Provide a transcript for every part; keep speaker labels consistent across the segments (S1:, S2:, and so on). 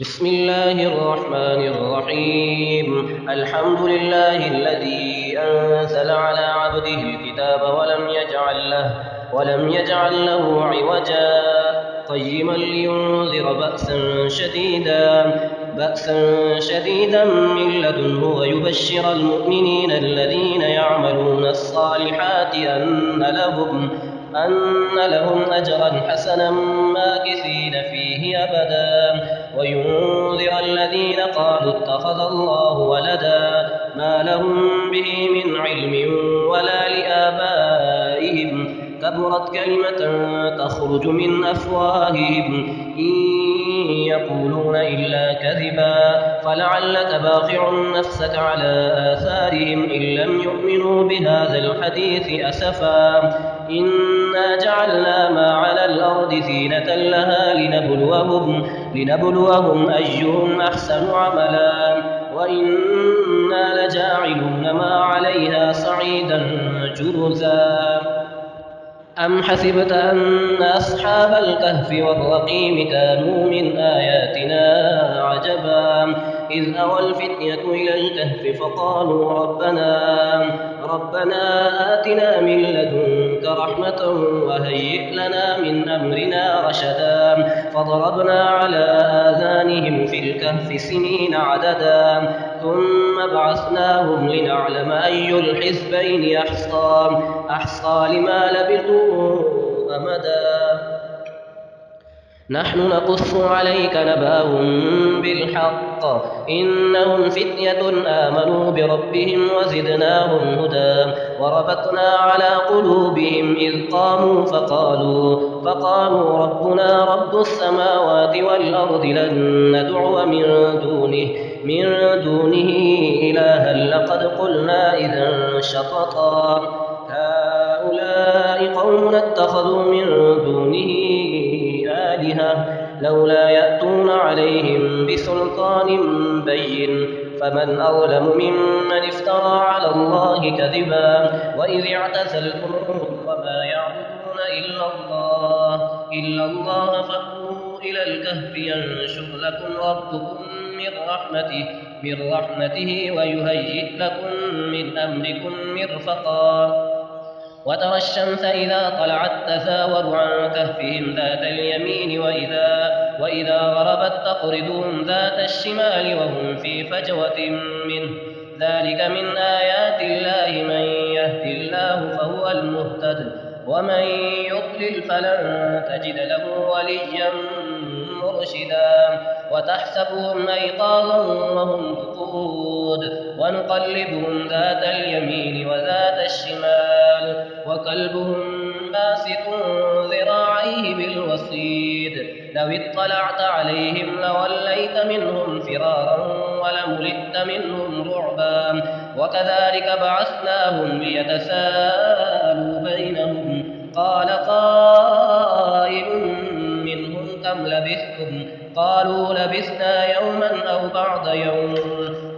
S1: بسم الله الرحمن الرحيم. الحمد لله الذي أنزل على عبده الكتاب ولم يجعل له عوجا قيما لينذر بأسا شديدا من لدنه ويبشر المؤمنين الذين يعملون الصالحات أن لهم أجرا حسنا ماكثين فيه أبدا وينذر الذين قالوا اتخذ الله ولدا ما لهم به من علم ولا لآبائهم كبرت كلمة تخرج من أفواههم إن يقولون إلا كذبا فلعلك باخع نفسك على آثارهم إن لم يؤمنوا بهذا الحديث أسفا إنا جعلنا ما على الأرض زينة لها لنبلوهم أيهم أحسن عملا وإنا لجاعلون ما عليها صعيدا جرزا أم حسبت أن أصحاب الكهف والرقيم كانوا من آياتنا عجبا إذ أوى الفتية إلى الكهف فقالوا ربنا آتنا من لدنك رحمة وهيئ لنا من أمرنا رشدا فضربنا على آذانهم في الكهف سنين عددا ثم بعثناهم لنعلم أي الحزبين أحصى لما لبثوا أمدا نحن نقص عليك نبأهم بالحق إنهم فتية آمنوا بربهم وزدناهم هدى وربطنا على قلوبهم إذ قاموا فقالوا ربنا رب السماوات والأرض لن ندعو من دونه إلها لقد قلنا إذا شططا هؤلاء قوم اتخذوا من دونه آلهة لولا يأتون عليهم بسلطان بين فمن أظلم ممن افترى على الله كذبا وإذ اعتزلتموهم وما يعبدون إلا الله فأووا إلى الكهف ينشر لكم ربكم من رحمته ويهيئ لكم من أمركم مرفقا وترى الشمس إذا طلعت تزاور عن كهفهم ذات اليمين وإذا غربت تقرضهم ذات الشمال وهم في فجوة منه ذلك من آيات الله من يهد الله فهو المهتد ومن يضلل فلن تجد له وليا مرشدا وتحسبهم أيقاظا وهم رقود ونقلبهم ذات اليمين وذات الشمال وكلبهم باسط ذراعيه بالوصيد لو اطلعت عليهم لوليت منهم فرارا ولملئت منهم رعبا وكذلك بعثناهم ليتساءلوا بينهم قال قائل منهم كم لبثتم قالوا لبثنا يوما أو بعض يوم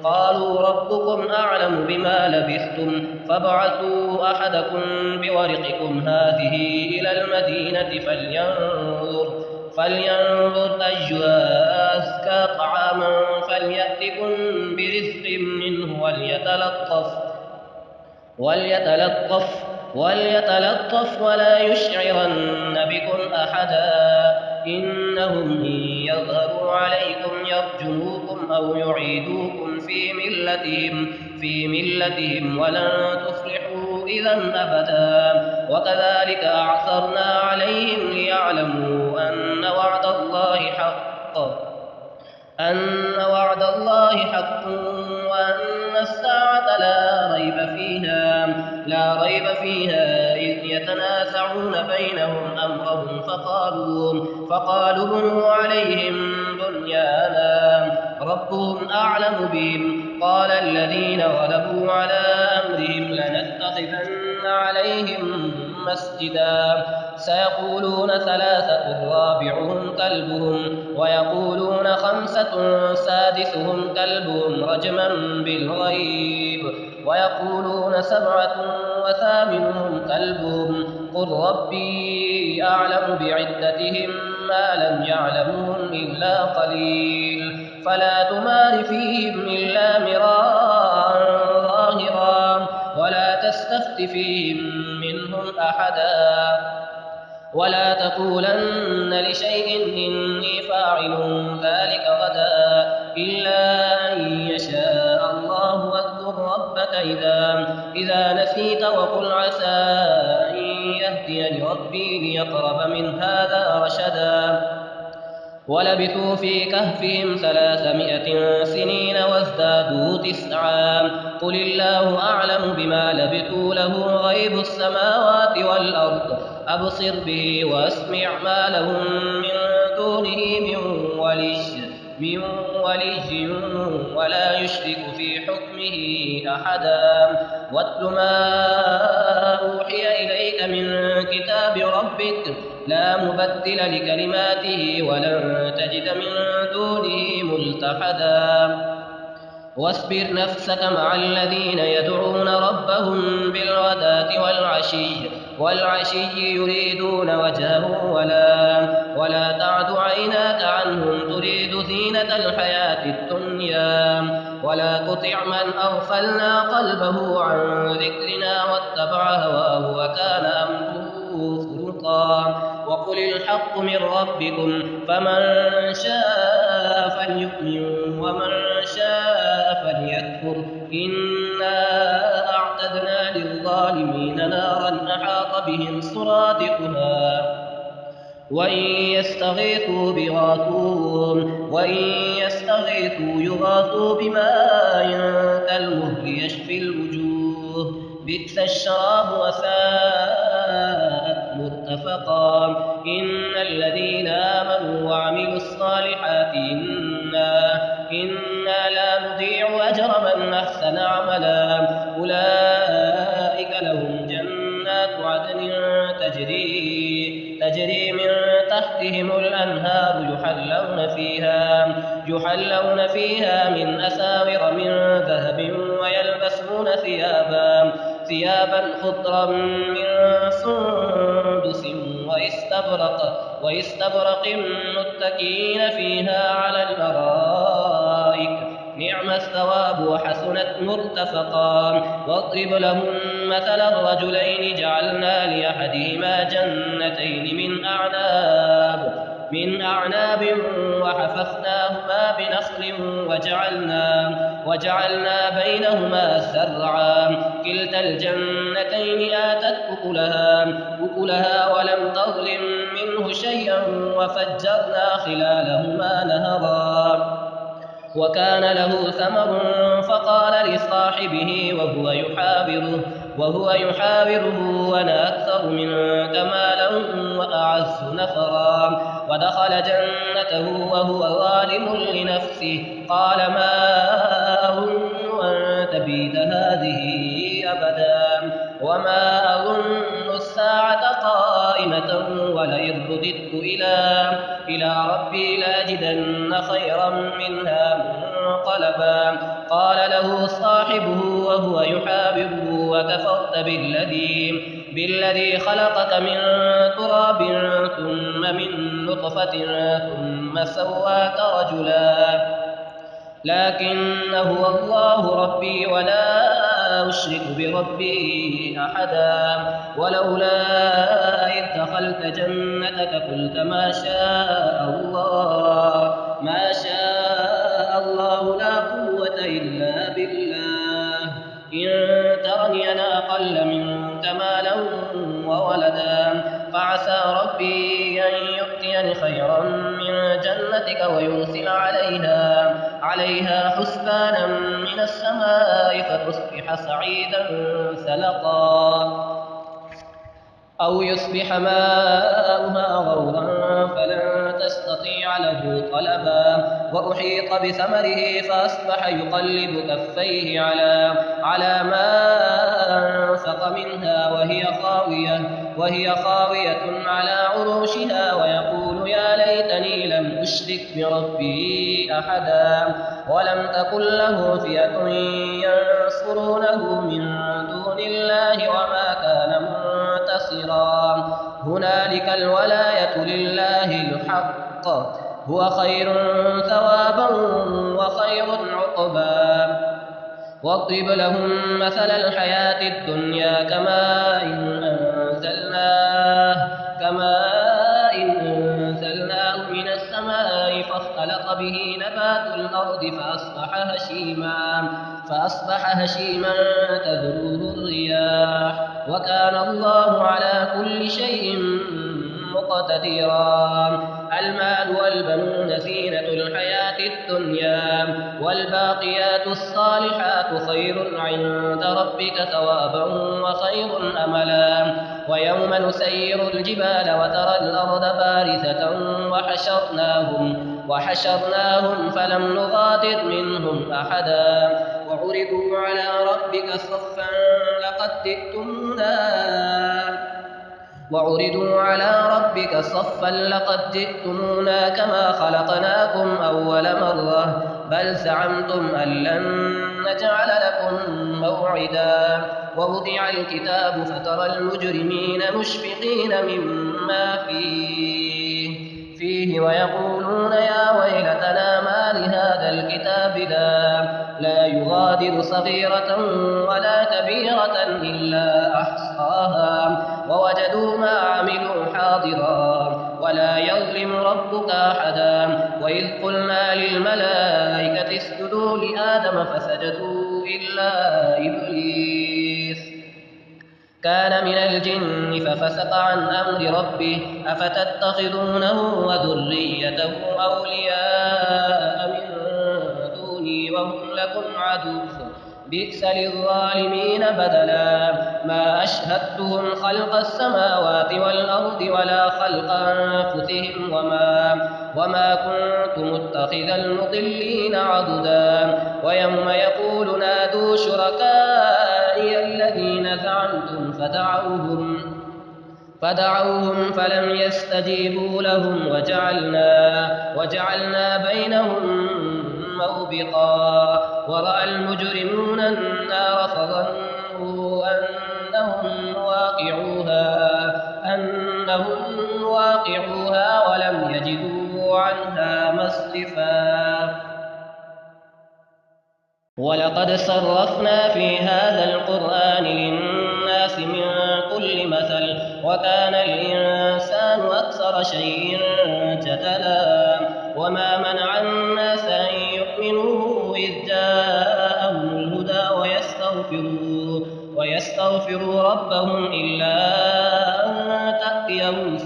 S1: قالوا ربكم أعلم بما لبثتم فابعثوا أحدكم بورقكم هذه إلى المدينة فلينظر أيها أزكى طعاما فليأتكم برزق منه وليتلطف ولا يشعرن بكم أحدا إنهم إن يظهروا عليكم يرجموكم أو يعيدوكم في ملتهم ولن تفلحوا إذا أبدا وكذلك أعثرنا عليهم ليعلموا أن وعد الله حق وأن الساعة لا ريب فيها إذ يتنازعون بينهم أمرهم فقالوا بنوا عليهم بنيانا ربهم أعلم بهم قال الذين غلبوا على أمرهم لنتخذن عليهم مسجدا سيقولون ثلاثة رابعهم كلبهم ويقولون خمسة سادسهم كلبهم رجما بالغيب ويقولون سبعة وثامنهم كلبهم قل ربي ربي أعلم بعدتهم ما لم يعلمهم إلا قليل فلا تمار فيهم إلا مراء ظاهرا ولا تستفت فيهم منهم أحدا ولا تقولن لشيء إني فاعل ذلك غدا إلا أن يشاء الله واذكر ربك إذا نسيت وقل عسى أن يهديني ربي ليقرب من هذا رشدا ولبثوا في كهفهم 300 سنين وازدادوا 9 قل الله أعلم بما لبثوا له غيب السماوات والأرض أبصر به وأسمع ما لهم من دونه من ولي ولا يشرك في حكمه أحدا واتل ما أوحي إليك من كتاب ربك لا مبدل لكلماته ولن تجد من دونه ملتحدا واصبر نفسك مع الذين يدعون ربهم بالغداة والعشي يريدون وجهه ولا تعد عيناك عنهم تريد زينة الحياة الدنيا ولا تطع من أغفلنا قلبه عن ذكرنا واتبع هواه وكان أمره فرطا وقل الحق من ربكم فمن شاء فليؤمن ومن شاء فليكفر إنا أعتدنا للظالمين نارا أحاط بهم سرادقها وإن يستغيثوا يغاثوا بماء كالمهل يشفي الوجوه بئس الشراب وساءت مرتفقا إن الذين آمنوا وعملوا الصالحات إنا لا نضيع أجر من أحسن عملا أولئك لهم جنات عدن تجري من تحتهم الأنهار يحلون فيها من أساور من ذهب ويلبسون ثيابا خضرا من سندس واستبرق متكئين فيها على الأرائك نعم الثواب وحسنت مرتفقا واضرب لهم مثل الرجلين جعلنا لأحدهما جنتين من أعناب وحففناهما بنخل وجعلنا بينهما زرعا كلتا الجنتين آتت أكلها ولم تظلم منه شيئا وفجرنا خلالهما نهرا وكان له ثمر فقال لصاحبه وهو يحاوره وأنا أكثر منك مالا وأعز نفرا ودخل جنته وهو ظالم لنفسه قال ما أظن أن تبيد هذه أبدا وما أظن الساعة قائمة ولئن رددت إلى ربي لأجدن خيرا منها منقلبا قال له صاحبه وهو يحاوره وكفرت بالذي خلقك من تراب ثم من نطفة ثم سواك رجلا لكن هو الله ربي ولا أشرك بربي أحدا ولولا إذ دخلت جنتك قلت ما شاء الله لا قوة إلا بالله إن ترني أنا أقل منك مالا وولدا فعسى ربي أن يؤتيني خيرا من جنتك ويرسل عليها حسبانا من السماء فتصبح صعيدا زلقا أو يصبح ماؤها غورا فلن تستطيع له طلبا وأحيط بثمره فأصبح يقلب كفيه على ما أنفق منها وهي خاوية على عروشها ويقول يا ليتني لم أشرك بربي أحدا ولم تكن له فئة ينصرونه من دون الله وما كان منتصرا ناصرا. هنالك الولاية لله الحق، هو خير ثوابا وخير عقبا. واضرب لهم مثل الحياة الدنيا كماء أنزلناه من السماء فاختلط به نبات الأرض فأصبح هشيما تذروه الرياح، وكان الله على كل شيء مقتدرا. المال والبنون زينة الحياة الدنيا، والباقيات الصالحات خير عند ربك ثوابا وخير أملا. ويوم نسير الجبال وترى الأرض بارزة وحشرناهم فلم نغادر منهم أحدا. وعرضوا على ربك صفا لقد جئتمونا كما خلقناكم أول مرة بل زعمتم أن لن نجعل لكم موعدا. ووضع الكتاب فترى المجرمين مشفقين مما فيه ويقولون يا ويلتنا ما لهذا الكتاب لا يغادر صغيرة ولا كبيرة إلا أحصاها ووجدوا ما عملوا حاضرا ولا يظلم ربك أحدا. وإذ قلنا للملائكة اسجدوا لآدم فسجدوا إلا إبليس كان من الجن ففسق عن أمر ربه أفتتخذونه وذريته أولياء من دوني وهم لكم عدو بئس للظالمين بدلا. ما أشهدتهم خلق السماوات والأرض ولا خلق أنفسهم وما كنت متخذ المضلين عضدا. ويوم يقول نادوا شركائي الذين زعمتم فدعوهم فلم يستجيبوا لهم وجعلنا بينهم موبقا. ورأى المجرمون النار فظنوا أنهم واقعوها ولم يجدوا عنها مصرفا. ولقد صرفنا في هذا القرآن للناس من كل مثل وكان الإنسان أكثر شيء جدلا. وما منع الناس أن يؤمنوا إذ جاءهم الهدى ويستغفروا ربهم إلا أن تأتيهم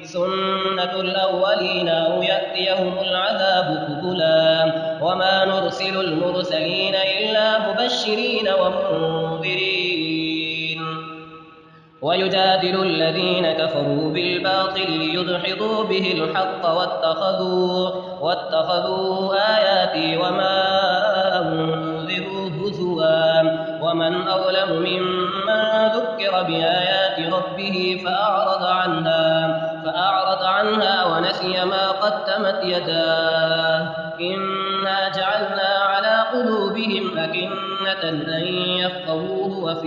S1: سنة الأولين أو يأتيهم العذاب قبلا. وما نرسل المرسلين إلا مبشرين ومنذرين. ويجادل الذين كفروا بالباطل ليدحضوا به الحق واتخذوا آياتي وما أنذروا هزوا. ومن أظلم ممن ذكر بآيات ربه فأعرض عنها ونسي ما قدمت يداه. إنا جعلنا على قلوبهم أكنة أن يفقهوه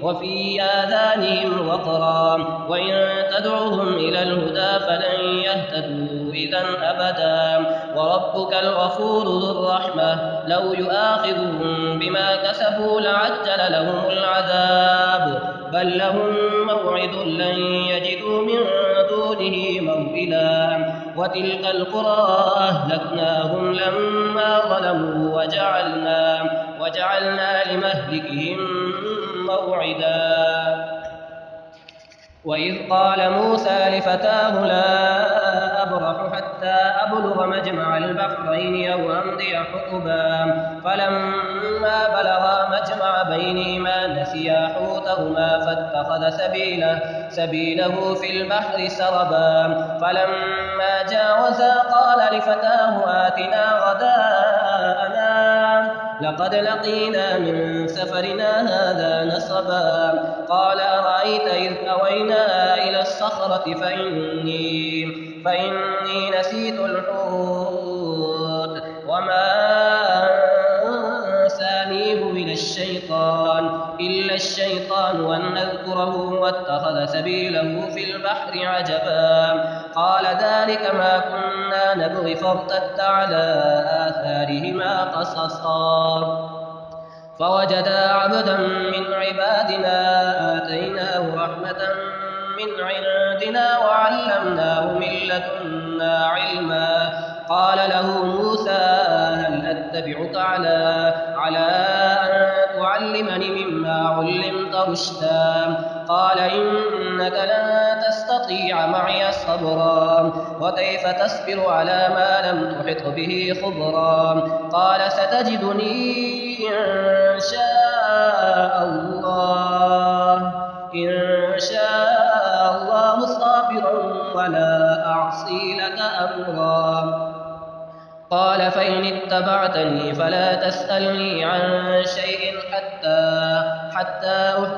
S1: وفي آذانهم وقرا وإن تدعوهم إلى الهدى فلن يهتدوا إذا أبدا. وربك الغفور ذو الرحمة لو يؤاخذهم بما كسبوا لعجل لهم العذاب بل لهم موعد لن يجدوا من دونه موئلا. وتلك القرى أهلكناهم لما ظلموا وجعلنا لمهلكهم موعدا. وإذ قال موسى لفتاه لا أبرح حتى أبلغ مجمع البحرين أو أمضي حقبا. فلما بلغا مجمع بينهما نسيا حوتهما فاتخذ سبيله في البحر سربا. فلما جاوزا قال لفتاه آتنا غداءنا لقد لقينا من سفرنا هذا نصبا. قال أرأيت إذ أوينا إلى الصخرة فإني نسيت الحوت وما أنسانيه إلا الشيطان أمره واتخذ سبيله في البحر عجبا قال ذلك ما كنا نبغي فارتد على آثارهما قصصا فوجدا عبدا من عبادنا آتيناه رحمة من عندنا وعلمناه من لدنا علما قال له موسى هل أتبعك على أن تعلمني مما علمت رشدا قال إنك لن تستطيع معي صبرا وكيف تصبر على ما لم تحط به خبرا قال ستجدني إن شاء الله صابرا ولا أعصي لك أمرا قال فإن اتبعتني فلا تسألني عن شيء حتى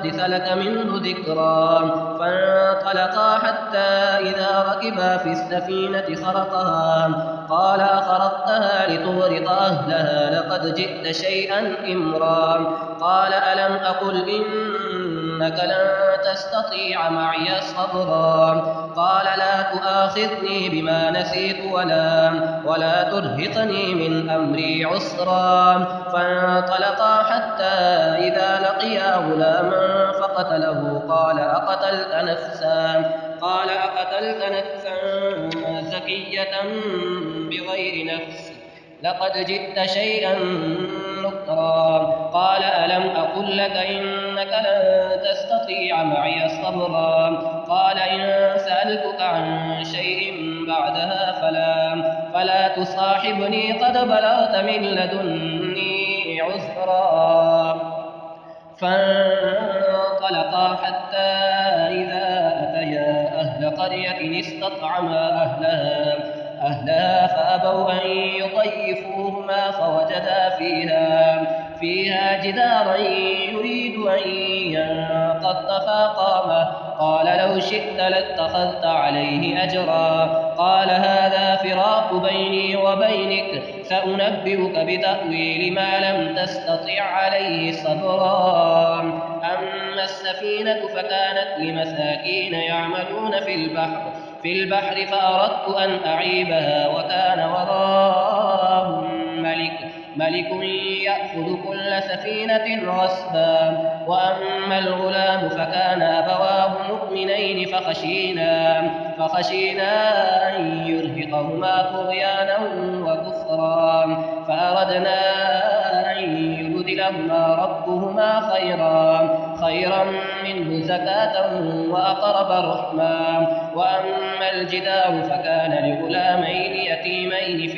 S1: أحدث لك منه ذكرا فانطلقا حتى إذا ركبا في السفينة خرقها قال أخرقتها لتغرق أهلها لقد جئت شيئا إمرا قال ألم أقل إنك لن تستطيع معي صبرا قال لا تؤاخذني بما نسيت ولا ترهقني من أمري عسرا فانطلقا حتى إذا لقيا غلاما فقتله قال أقتلت نفسا زكية بغير نفس لقد جئت شيئا نكرا قال ألم أقل لك إنك لن تستطيع معي صبرا قال إن سألتك عن شيء بعدها فلا تصاحبني قد بلغت من لدني عذرا فانطلقا حتى إذا أتيا أهل قرية استطعما أهلها فأبوا أن يضيفوهما فوجدا فيها جدارا يريد أن ينقض فقامه قال لو شئت لاتخذت عليه أجرا قال هذا فراق بيني وبينك سأنبئك بتأويل ما لم تستطع عليه صبرا أما السفينة فكانت لمساكين يعملون في البحر فأردت أن أعيبها وكان وراءهم ملك يأخذ كل سفينة غصبا وأما الغلام فكان أبواه مؤمنين فخشينا أن يرهقهما طغيانا وكفرا فأردنا أن يبدلهما ربهما خيرا منه زكاة وأقرب رحما وأما الجدار فكان لغلامين يتيمين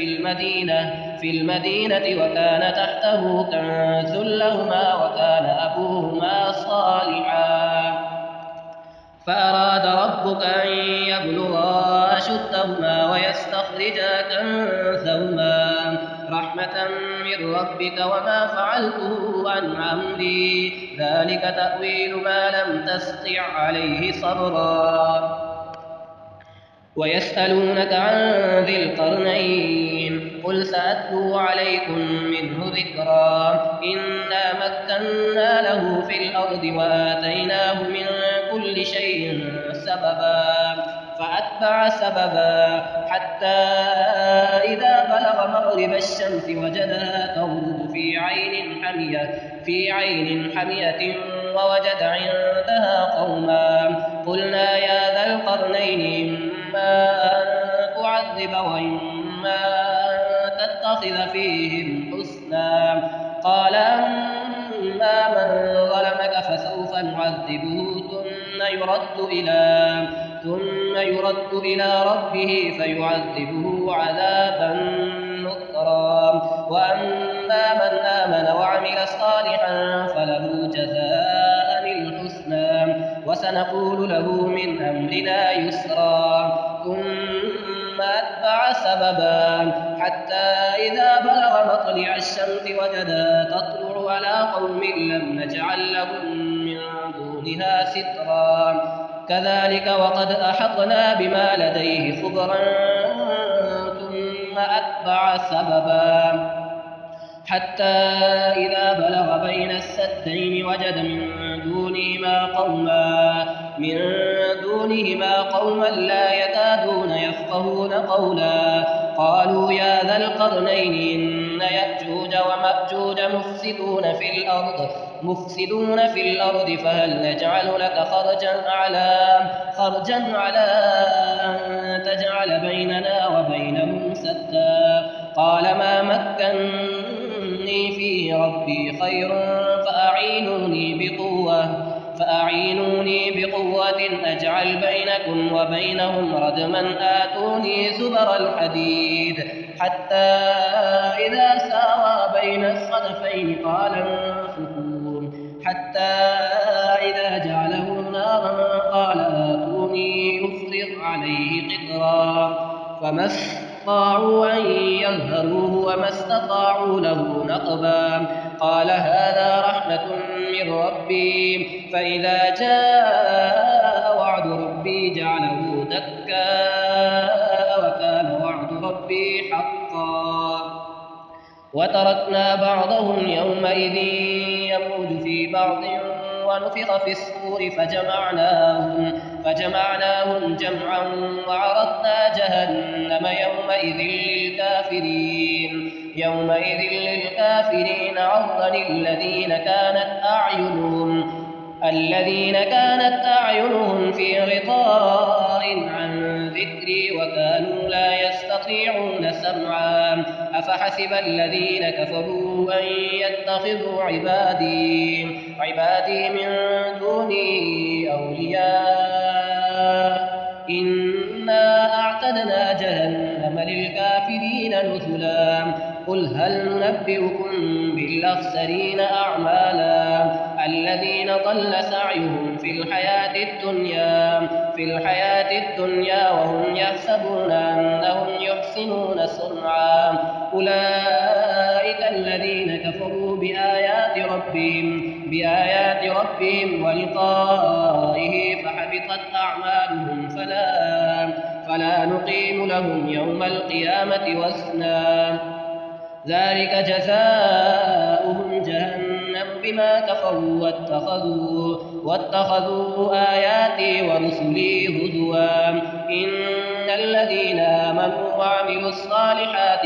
S1: في المدينة وكان تحته كنز لهما وكان أبوهما صالحا فأراد ربك أن يبلغا أشدهما ويستخرجا كنزهما رحمة من ربك وما فعلته عن أمري ذلك تأويل ما لم تستطع عليه صبرا ويسألونك عن ذي القرنين قل سأتلو عليكم منه ذكرا إنا مكنا له في الأرض وآتيناه من كل شيء سببا فأتبع سببا حتى إذا بلغ مغرب الشمس وجدها تغرب في عين حمية ووجد عندها قوما قلنا يا ذا القرنين إما أن تعذب وإما أن تتخذ فيهم حسنا قال أما من ظلمك فسوف نعذبه ثم يرد إلى ربه فيعذبه عذابا نكرا وأما من آمن وعمل صالحا فله جزاء الحسنى وسنقول له من أمرنا يسرا ثم أتبع سببا حتى إذا بلغ مطلع الشمس وجدها تطلع على قوم لم نجعل لهم من دونها سترا كذلك وقد أحطنا بما لديه خبرا ثم أتبع سببا حتى إذا بلغ بين السدين وجد من دونهما قوما لا يكادون يفقهون قولا. قالوا يا ذا القرنين إن يأجوج ومأجوج مفسدون في الأرض فهل نجعل لك خرجا على أن تجعل بيننا وبينهم سدا. قال ما مكني فيه ربي خير فأعينوني بقوة أجعل بينكم وبينهم ردما. آتوني زبر الحديد حتى إذا ساوى بين الصدفين قال انفخوا حتى إذا جعله نارا قال آتوني أفرغ عليه قطرا. فما استطاعوا أن يظهروه وما استطاعوا له نقبا. قال هذا رحمة من ربي فإذا جاء وعد ربي جعله دكاء وكان وعد ربي حقا. وتركنا بعضهم يومئذ يموج في بعض ونفخ في الصور فجمعناهم جمعا وعرضنا جهنم يومئذ للكافرين عرضا. الذين كانت أعينهم في غطاء عن ذكري وكانوا لا يستطيعون سمعا. أفحسب الذين كفروا أن يتخذوا عبادي من دوني أولياء. إنا أعتدنا جهنم للكافرين نزلا. قل هل ننبئكم بالأخسرين أعمالا الذين ضل سعيهم في الحياة الدنيا وهم يحسبون أنهم يحسنون صنعا. أولئك الذين كفروا بآيات ربهم ولقائه فحبطت أعمالهم فلا نقيم لهم يوم القيامة وزنا. ذلك جزاؤهم جهنم بما كفروا واتخذوا آياتي ورسلي هزوا. إن الذين آمنوا وعملوا الصالحات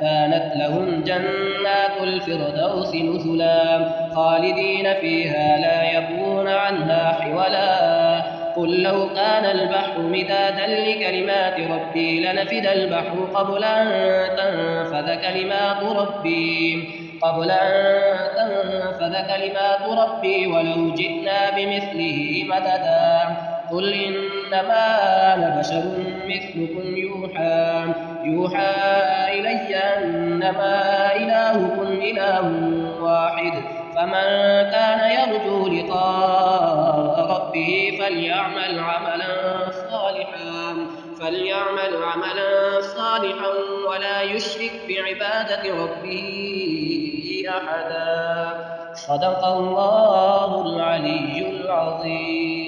S1: كانت لهم جنات الفردوس نزلا خالدين فيها لا يبغون عنها حولا. قل لو كان البحر مدادا لكلمات ربي لنفد البحر قبل أن تنفذ كلمات ربي ولو جئنا بمثله مددا. قل إنما أنا بشر مثلكم يوحى إلي أنما إلهكم إله واحد. فمن كان يرجو لقاء ربه فليعمل عملا صالحا ولا يشرك بعبادة ربه أحدا. صدق الله العلي العظيم.